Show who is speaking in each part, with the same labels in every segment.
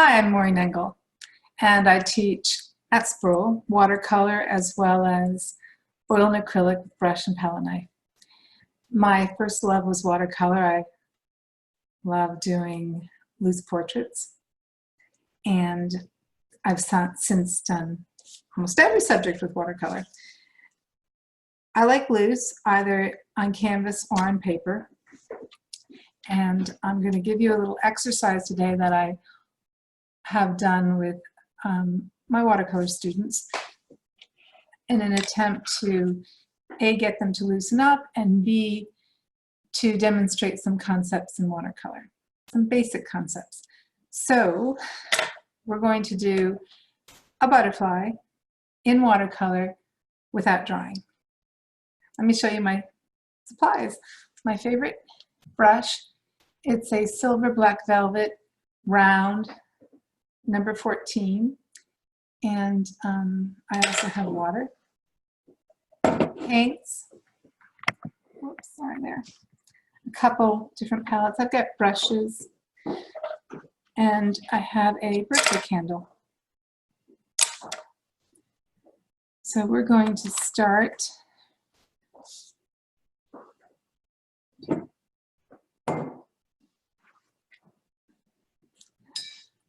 Speaker 1: Hi, I'm Maureen Engle, and I teach at Spruill watercolor as well as oil and acrylic with brush and palette knife. My first love was watercolor. I love doing loose portraits, and I've since done almost every subject with watercolor. I like loose, either on canvas or on paper, and I'm going to give you a little exercise today that I have done with my watercolor students in an attempt to A, get them to loosen up, and B, to demonstrate some concepts in watercolor, some basic concepts. So we're going to do a butterfly in watercolor without drawing. Let me show you my supplies. My favorite brush, it's a silver black velvet round number 14, and I also have water, paints, whoops, sorry there, a couple different palettes. I've got brushes, and I have a birthday candle. So we're going to start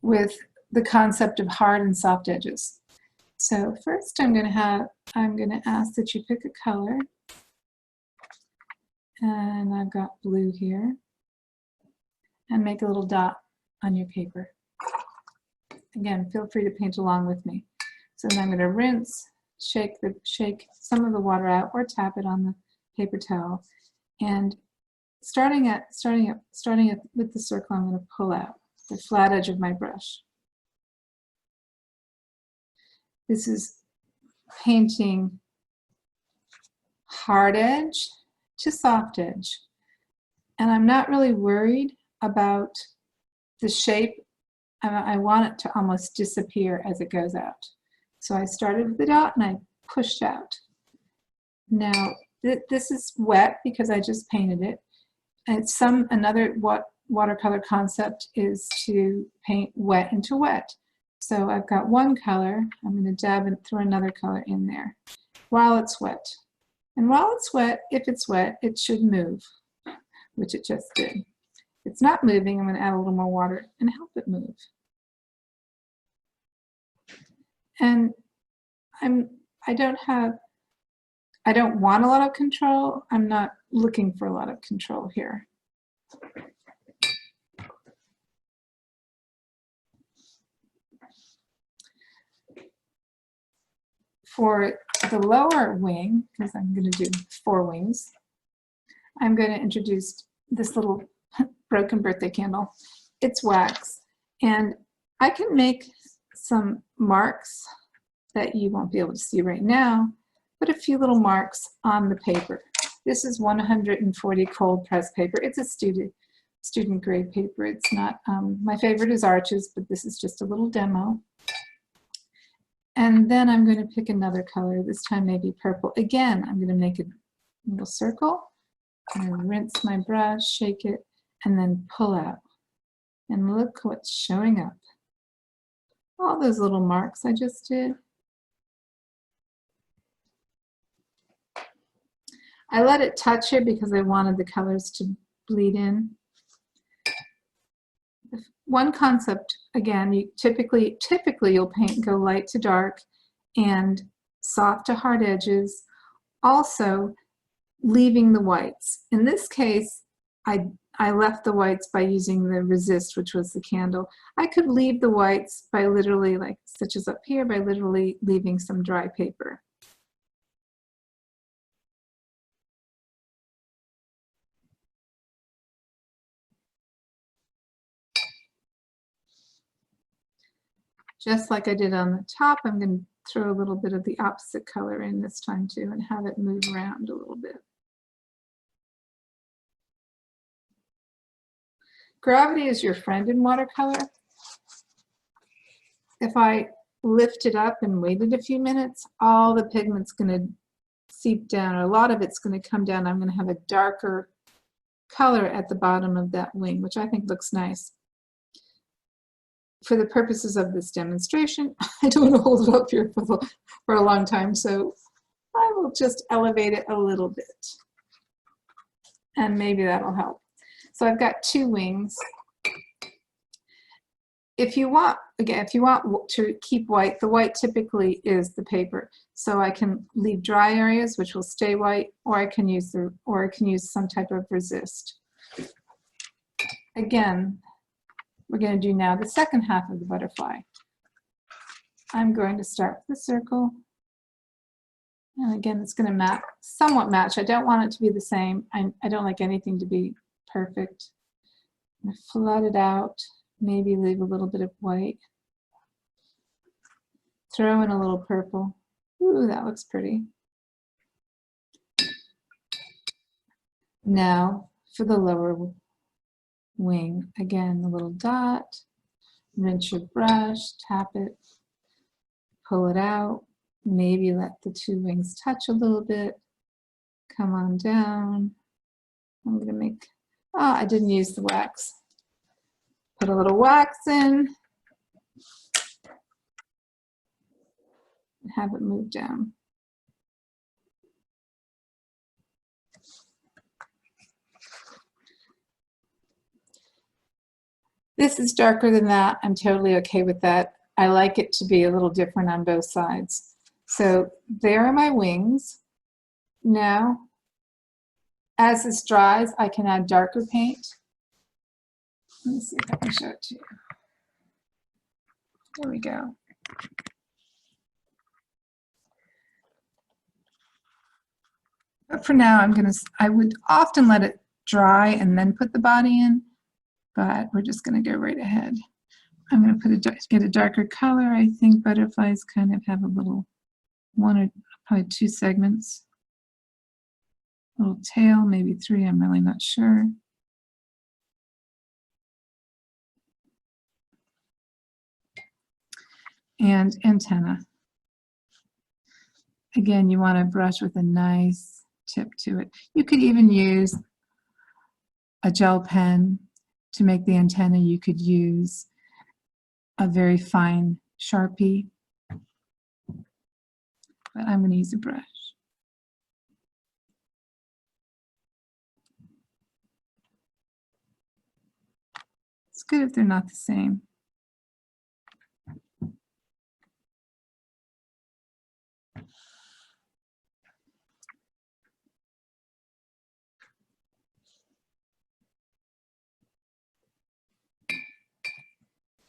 Speaker 1: with the concept of hard and soft edges. So first I'm going to ask that you pick a color, and I've got blue here, and make a little dot on your paper. Again, feel free to paint along with me. So then I'm going to rinse, shake some of the water out, or tap it on the paper towel, and starting with the circle, I'm going to pull out the flat edge of my brush. This is painting hard edge to soft edge. And I'm not really worried about the shape. I want it to almost disappear as it goes out. So I started with the dot and I pushed out. Now, this is wet because I just painted it. And another watercolor concept is to paint wet into wet. So I've got one color, I'm going to dab and throw another color in there while it's wet. And while it's wet, if it's wet, it should move, which it just did. If it's not moving, I'm going to add a little more water and help it move. And I don't want a lot of control. I'm not looking for a lot of control here. For the lower wing, because I'm going to do 4 wings, I'm going to introduce this little broken birthday candle. It's wax, and I can make some marks that you won't be able to see right now, but a few little marks on the paper. This is 140 cold press paper. It's a student grade paper. It's not, my favorite is Arches, but this is just a little demo. And then I'm going to pick another color, this time maybe purple. Again, I'm going to make a little circle. I'm going to rinse my brush, shake it, and then pull out. And look what's showing up. All those little marks I just did. I let it touch it because I wanted the colors to bleed in. One concept, again, you typically you'll go light to dark and soft to hard edges, also leaving the whites. In this case, I left the whites by using the resist, which was the candle. I could leave the whites by literally, like such as up here, by literally leaving some dry paper. Just like I did on the top, I'm going to throw a little bit of the opposite color in this time too and have it move around a little bit. Gravity is your friend in watercolor. If I lift it up and waited a few minutes, all the pigment's going to seep down, or a lot of it's going to come down. I'm going to have a darker color at the bottom of that wing, which I think looks nice. for the purposes of this demonstration, I don't want to hold it up here for a long time, so I will just elevate it a little bit. And maybe that'll help. So I've got 2 wings. If you want, again, if you want to keep white, the white typically is the paper. So I can leave dry areas, which will stay white, or I can use some type of resist. Again, we're going to do now the second half of the butterfly. I'm going to start with the circle. And again, it's going to somewhat match. I don't want it to be the same. I don't like anything to be perfect. I'm going to flood it out, maybe leave a little bit of white. Throw in a little purple. Ooh, that looks pretty. Now for the lower wing. Again, a little dot. Rinse your brush, tap it, pull it out. Maybe let the 2 wings touch a little bit. Come on down. I'm going to make, I didn't use the wax. Put a little wax in. And have it move down. This is darker than that. I'm totally okay with that. I like it to be a little different on both sides. So there are my wings. Now, as this dries, I can add darker paint. Let me see if I can show it to you. There we go. But for now, I would often let it dry and then put the body in, but we're just going to go right ahead. I'm going to get a darker color. I think butterflies kind of have a little, 1 or probably 2 segments. A little tail, maybe 3, I'm really not sure. And antenna. Again, you want to brush with a nice tip to it. You could even use a gel pen to make the antenna. You could use a very fine Sharpie, but I'm going to use a brush. It's good if they're not the same.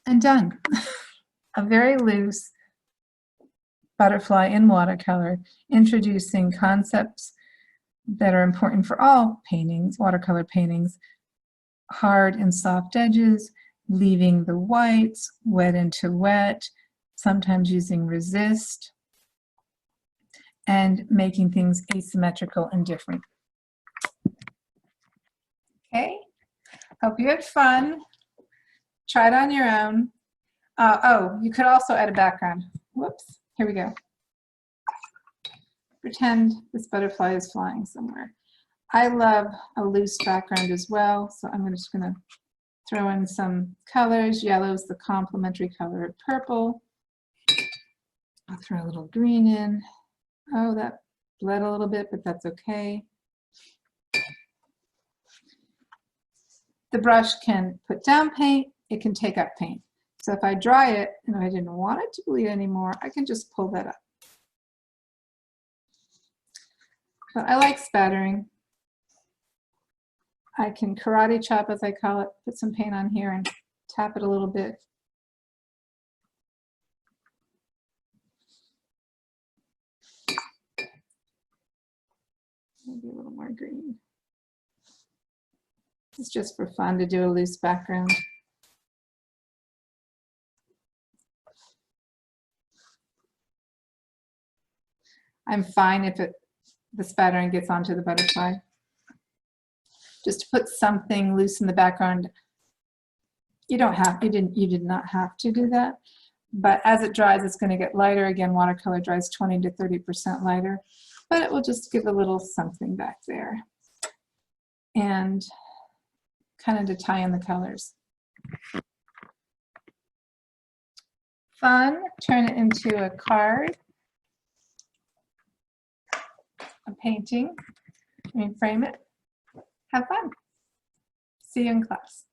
Speaker 1: And done. A very loose butterfly in watercolor, introducing concepts that are important for all paintings, watercolor paintings, hard and soft edges, leaving the whites, wet into wet, sometimes using resist, and making things asymmetrical and different. Okay, hope you had fun. Try it on your own. Oh, you could also add a background. Whoops, here we go. Pretend this butterfly is flying somewhere. I love a loose background as well, so I'm just going to throw in some colors. Yellow is the complementary color of purple. I'll throw a little green in. Oh, that bled a little bit, but that's okay. The brush can put down paint, it can take up paint. So if I dry it and I didn't want it to bleed anymore, I can just pull that up. But I like spattering. I can karate chop, as I call it, put some paint on here and tap it a little bit. Maybe a little more green. It's just for fun to do a loose background. I'm fine if the spattering gets onto the butterfly. Just to put something loose in the background. You did not have to do that. But as it dries, it's going to get lighter. Again, watercolor dries 20 to 30% lighter. But it will just give a little something back there. And kind of to tie in the colors. fun, turn it into a card, a painting, frame it. Have fun. See you in class.